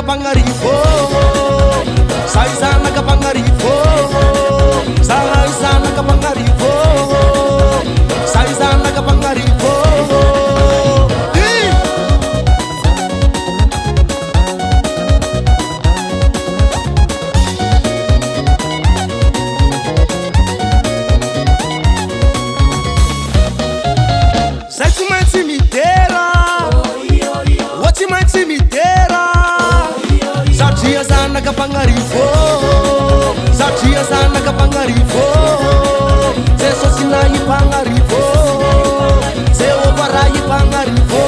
Pangarifo, Saizana Kapangarifo, Saizana Kapangarifo, Saizana Kapangarifo. Pangarifo, Satria sana Kapangarifo, Se Sosinai Pangarifo, Se Oparai Pangarifo.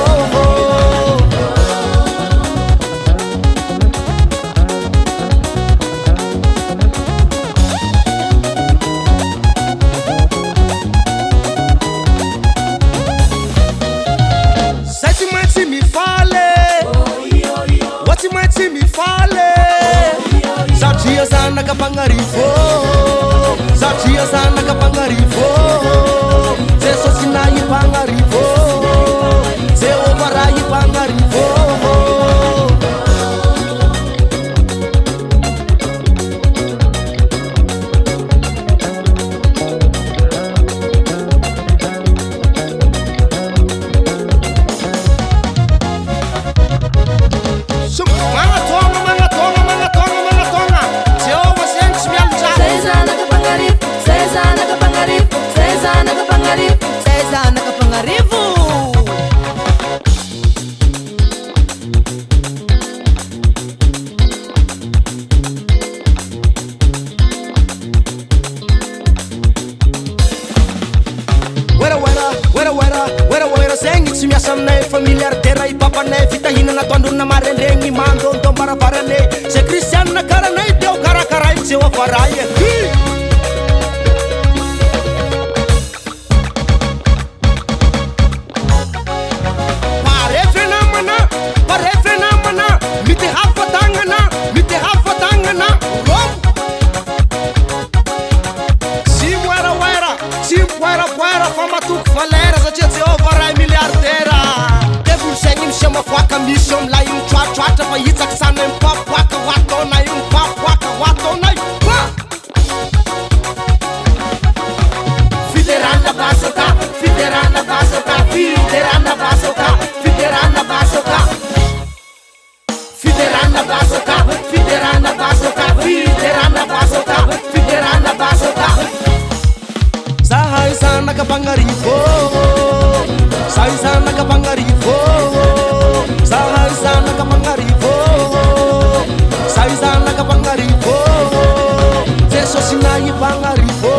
Sete mati mi fale, what mati mi fale. Satria sana Kapangarifo, Satria sana Kapangarifo, Se Sosinai Pangarifo, Se Oparai Pangarifo. Familiar terra e papa ne fita hina na tondo na marendengi mando ndo para ne se Cristiano na cara ne deu cara cara e seu afaraia pare fenamana mite hafa tangana rom si muera fama tu falera za tse avarai miliardera me chama foca, me chama lá e chua pra ir saxar nem papaca, watona e papaca, watona e pá. Fiderana basoka, fiderana basoka, fiderana basoka, fiderana basoka, fiderana basoka, fiderana basoka, fiderana basoka, fiderana basoka. Saizana Kapangarifo, Saizana Kapangarifo. Saizana Kapangarifo, Saizana Kapangarifo, Se Sosinai Pangarifo,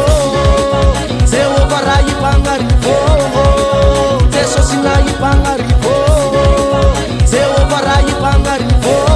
Se Oparai Pangarifo, Se Sosinai Pangarifo, Se Oparai Pangarifo.